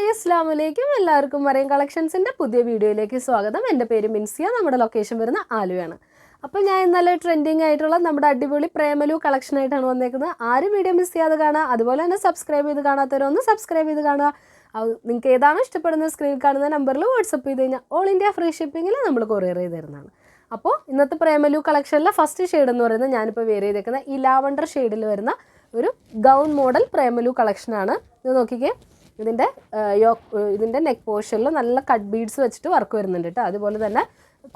Hi അസ്സലാമു അലൈക്കും. എല്ലാവർക്കും മറിയം കളക്ഷൻസിൻ്റെ പുതിയ വീഡിയോയിലേക്ക് സ്വാഗതം. എൻ്റെ പേര് മിൻസിയ. നമ്മുടെ ലൊക്കേഷൻ വരുന്ന ആലുവയാണ്. അപ്പോൾ ഞാൻ ഇന്നലെ ട്രെൻഡിങ് ആയിട്ടുള്ള നമ്മുടെ അടിപൊളി പ്രേമലു കളക്ഷനായിട്ടാണ് വന്നേക്കുന്നത്. ആരും വീഡിയോ മിസ് ചെയ്യാതെ കാണുക. അതുപോലെ തന്നെ സബ്സ്ക്രൈബ് ചെയ്ത് കാണാത്തവരൊന്ന് സബ്സ്ക്രൈബ് ചെയ്ത് കാണുക. നിങ്ങൾക്ക് ഏതാണോ ഇഷ്ടപ്പെടുന്നത് സ്ക്രീനിൽ കാണുന്ന നമ്പറിൽ വാട്സപ്പ് ചെയ്ത് കഴിഞ്ഞാൽ ഓൾ ഇന്ത്യ ഫ്രീ ഷിപ്പിങ്ങിൽ നമ്മൾ കൊറിയർ ചെയ്ത് തരുന്നതാണ്. അപ്പോൾ ഇന്നത്തെ പ്രേമലു കളക്ഷനിലെ ഫസ്റ്റ് ഷെയ്ഡ് എന്ന് പറയുന്നത് ഞാനിപ്പോൾ വെയർ ചെയ്തേക്കുന്ന ഈ ലാവണ്ടർ ഷെയ്ഡിൽ വരുന്ന ഒരു ഗൗൺ മോഡൽ പ്രേമലു കളക്ഷനാണ്. ഇത് നോക്കിക്കേ, ഇതിൻ്റെ നെക്ക് പോർഷനിൽ നല്ല കട്ട് ബീഡ്സ് വെച്ചിട്ട് വർക്ക് വരുന്നുണ്ട് കേട്ടോ. അതുപോലെ തന്നെ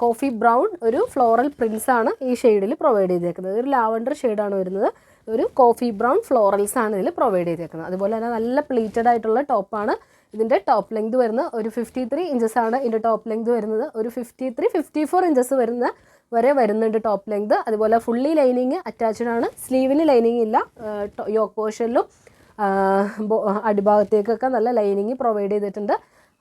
കോഫി ബ്രൗൺ ഒരു ഫ്ലോറൽ പ്രിൻസ് ആണ് ഈ ഷെയ്ഡിൽ പ്രൊവൈഡ് ചെയ്തേക്കുന്നത്. ഒരു ലാവണ്ടർ ഷെയ്ഡാണ് വരുന്നത്. ഒരു കോഫി ബ്രൗൺ ഫ്ലോറൽസ് ആണ് ഇതിൽ പ്രൊവൈഡ് ചെയ്തേക്കുന്നത്. അതുപോലെ തന്നെ നല്ല പ്ലീറ്റഡ് ആയിട്ടുള്ള ടോപ്പാണ്. ഇതിൻ്റെ ടോപ്പ് ലെങ്ത് വരുന്നത് ഒരു 53 ഇഞ്ചസ് ആണ്. ഇതിൻ്റെ ടോപ്പ് ലെങ്ത് വരുന്നത് ഒരു 54 ഇഞ്ചസ് വരെ വരുന്നുണ്ട് ടോപ്പ് ലെങ്ത്. അതുപോലെ ഫുള്ളി ലൈനിങ് അറ്റാച്ച്ഡ് ആണ്. സ്ലീവിന് ലൈനിങ് ഇല്ല. യോക്ക് പോർഷനിലും അടിഭാഗത്തേക്കൊക്കെ നല്ല ലൈനിങ് പ്രൊവൈഡ് ചെയ്തിട്ടുണ്ട്.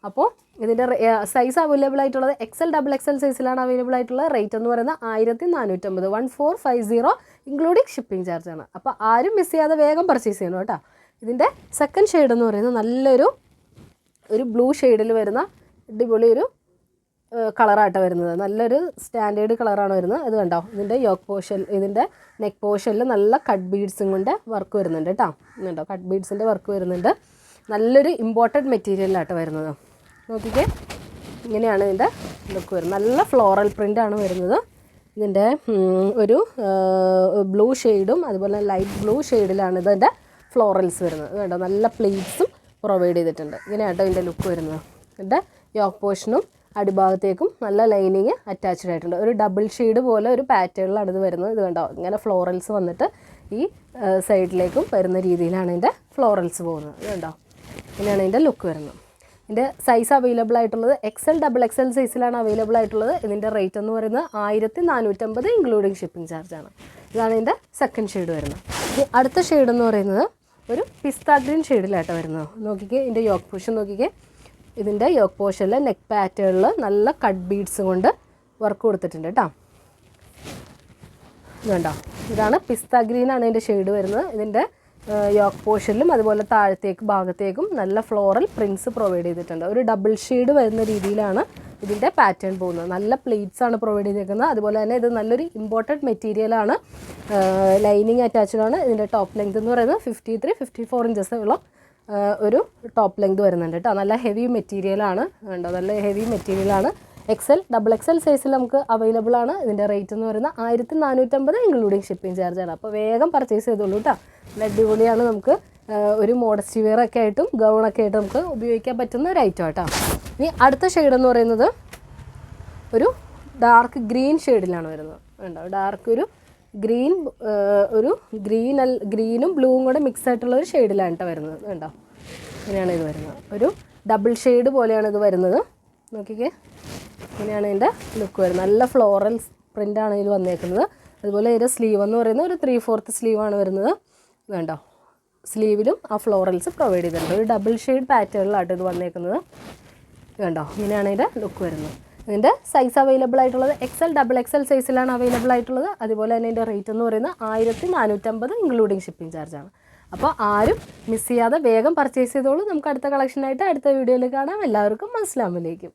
അപ്പോൾ ഇതിൻ്റെ സൈസ് അവൈലബിൾ ആയിട്ടുള്ളത് XL സൈസിലാണ് അവൈലബിൾ ആയിട്ടുള്ള. റേറ്റ് എന്ന് പറയുന്നത് 1450 1450 ഇൻക്ലൂഡിങ് ഷിപ്പിംഗ് ചാർജാണ്. അപ്പോൾ ആരും മിസ് ചെയ്യാതെ വേഗം പർച്ചേസ് ചെയ്യണം കേട്ടോ. ഇതിൻ്റെ സെക്കൻഡ് ഷെയ്ഡ് എന്ന് പറയുന്നത് നല്ലൊരു ബ്ലൂ ഷെയ്ഡിൽ വരുന്ന അടിപൊളി ഒരു കളറായിട്ട് വരുന്നത്. നല്ലൊരു സ്റ്റാൻഡേർഡ് കളറാണ് വരുന്നത്. ഇത് കണ്ടോ, ഇതിൻ്റെ യോക്ക് പോർഷൻ, ഇതിൻ്റെ നെക്ക് പോർഷനിൽ നല്ല കട്ട് ബീഡ്സും കൊണ്ട് വർക്ക് വരുന്നുണ്ട് കേട്ടോ. ഇതുണ്ടോ, കട്ട് ബീഡ്സിൻ്റെ വർക്ക് വരുന്നുണ്ട്. നല്ലൊരു ഇമ്പോർട്ടഡ് മെറ്റീരിയലായിട്ട് വരുന്നത്. നോക്കിക്കേ, ഇങ്ങനെയാണ് ഇതിൻ്റെ ലുക്ക് വരുന്നത്. നല്ല ഫ്ലോറൽ പ്രിൻ്റാണ് വരുന്നത്. ഇതിൻ്റെ ഒരു ബ്ലൂ ഷെയ്ഡും അതുപോലെ ലൈറ്റ് ബ്ലൂ ഷെയ്ഡിലാണ് ഇതിൻ്റെ ഫ്ലോറൽസ് വരുന്നത്. കണ്ടോ, നല്ല പ്ലീറ്റ്സും പ്രൊവൈഡ് ചെയ്തിട്ടുണ്ട്. ഇങ്ങനെയാട്ടോ ഇതിൻ്റെ ലുക്ക് വരുന്നത്. ഇതിൻ്റെ യോക്ക് പോർഷനും അടിഭാഗത്തേക്കും നല്ല ലൈനിങ് അറ്റാച്ച്ഡ് ആയിട്ടുണ്ട്. ഒരു ഡബിൾ ഷെയ്ഡ് പോലെ ഒരു പാറ്റേണിലാണ് ഇത് വരുന്നത്. ഇത് കണ്ടോ, ഇങ്ങനെ ഫ്ലോറൽസ് വന്നിട്ട് ഈ സൈഡിലേക്കും വരുന്ന രീതിയിലാണ് ഇതിൻ്റെ ഫ്ലോറൽസ് പോകുന്നത്. ഇത് കണ്ടോ, ഇങ്ങനെയാണ് ഇതിൻ്റെ ലുക്ക് വരുന്നത്. ഇതിൻ്റെ സൈസ് അവൈലബിൾ ആയിട്ടുള്ളത് XL സൈസിലാണ് അവൈലബിൾ ആയിട്ടുള്ളത്. ഇതിൻ്റെ റേറ്റ് എന്ന് പറയുന്നത് 1450 ഇൻക്ലൂഡിങ് ഷിപ്പിംഗ് ചാർജാണ്. ഇതാണ് ഇതിൻ്റെ സെക്കൻഡ് ഷെയ്ഡ് വരുന്നത്. ഇനി അടുത്ത ഷെയ്ഡ് എന്ന് പറയുന്നത് ഒരു പിസ്ത ഗ്രീൻ ഷെയ്ഡിലായിട്ട് വരുന്നത്. നോക്കിക്കേ, ഇതിൻ്റെ യോക്ക് പോർഷൻ നോക്കിക്കേ. ഇതിൻ്റെ യോക്ക് പോർഷനിൽ നെക്ക് പാറ്റേണിൽ നല്ല കട്ട് ബീഡ്സ് കൊണ്ട് വർക്ക് കൊടുത്തിട്ടുണ്ട് കേട്ടോ. ഇതുണ്ടോ, ഇതാണ് പിസ്ത ഗ്രീനാണ് ഇതിൻ്റെ ഷെയ്ഡ് വരുന്നത്. ഇതിൻ്റെ യോക്ക് പോർഷനിലും അതുപോലെ ഭാഗത്തേക്കും നല്ല ഫ്ലോറൽ പ്രിൻസ് പ്രൊവൈഡ് ചെയ്തിട്ടുണ്ട്. ഒരു ഡബിൾ ഷെയ്ഡ് വരുന്ന രീതിയിലാണ് ഇതിൻ്റെ പാറ്റേൺ പോകുന്നത്. നല്ല പ്ലീറ്റ്സ് ആണ് പ്രൊവൈഡ് ചെയ്തിരിക്കുന്നത്. അതുപോലെ തന്നെ ഇത് നല്ലൊരു ഇമ്പോർട്ടഡ് മെറ്റീരിയലാണ്. ലൈനിങ് അറ്റാച്ച്ഡ് ആണ്. ഇതിൻ്റെ ടോപ്പ് ലെങ്ത് എന്ന് പറയുന്നത് 54 ഇഞ്ചസ് ഉള്ള ഒരു ടോപ്പ് ലെങ്ത് വരുന്നുണ്ട് കേട്ടോ. നല്ല ഹെവി മെറ്റീരിയലാണ്. കണ്ടോ, നല്ല ഹെവി മെറ്റീരിയലാണ്. XL സൈസിൽ നമുക്ക് അവൈലബിൾ ആണ്. ഇതിൻ്റെ റേറ്റ് എന്ന് പറയുന്നത് 1450 ഇൻക്ലൂഡിങ് ഷിപ്പിംഗ് ചാർജാണ്. അപ്പോൾ വേഗം പർച്ചേസ് ചെയ്തോളൂ കേട്ടോ. നല്ല അടിപൊളിയാണ്. നമുക്ക് ഒരു മോഡസ്റ്റി വെയർ ഒക്കെ ആയിട്ടും ഗൗണൊക്കെ ആയിട്ടും നമുക്ക് ഉപയോഗിക്കാൻ പറ്റുന്ന ഒരു ഐറ്റം കേട്ടോ. ഇനി അടുത്ത ഷെയ്ഡ് എന്ന് പറയുന്നത് ഒരു ഡാർക്ക് ഗ്രീൻ ഷെയ്ഡിലാണ് വരുന്നത്. കണ്ടോ, ഡാർക്ക് ഒരു ഗ്രീനും ബ്ലൂവും കൂടെ മിക്സ് ആയിട്ടുള്ള ഒരു ഷെയ്ഡിലാണ് കേട്ടോ വരുന്നത്. കണ്ടോ, ഇങ്ങനെയാണ് ഇത് വരുന്നത്. ഒരു ഡബിൾ ഷെയ്ഡ് പോലെയാണ് ഇത് വരുന്നത്. നോക്കിക്കേ, ഇങ്ങനെയാണ് ഇതിൻ്റെ ലുക്ക് വരുന്നത്. നല്ല ഫ്ലോറൽ പ്രിൻ്റാണ് ഇതിൽ വന്നേക്കുന്നത്. അതുപോലെ ഇതിൻ്റെ സ്ലീവ് എന്ന് പറയുന്നത് ഒരു 3/4 സ്ലീവാണ് വരുന്നത്. കണ്ടോ, സ്ലീവിലും ആ ഫ്ലോറൽസ് പ്രൊവൈഡ് ചെയ്തിട്ടുണ്ട്. ഒരു ഡബിൾ ഷെയ്ഡ് പാറ്റേണിലാട്ടോ ഇത് വന്നേക്കുന്നത്. കണ്ടോ, ഇങ്ങനെയാണ് ഇതിൻ്റെ ലുക്ക് വരുന്നത്. ഇതിൻ്റെ സൈസ് അവൈലബിൾ ആയിട്ടുള്ളത് XL സൈസിലാണ് അവൈലബിൾ ആയിട്ടുള്ളത്. അതുപോലെ തന്നെ ഇതിൻ്റെ റേറ്റ് എന്ന് പറയുന്നത് 1450 ഇൻക്ലൂഡിങ് ഷിപ്പിംഗ് ചാർജാണ്. അപ്പോൾ ആരും മിസ് ചെയ്യാതെ വേഗം പർച്ചേസ് ചെയ്തോളൂ. നമുക്ക് അടുത്ത കളക്ഷനായിട്ട് അടുത്ത വീഡിയോയിൽ കാണാം. എല്ലാവർക്കും അസ്സലാമു അലൈക്കും.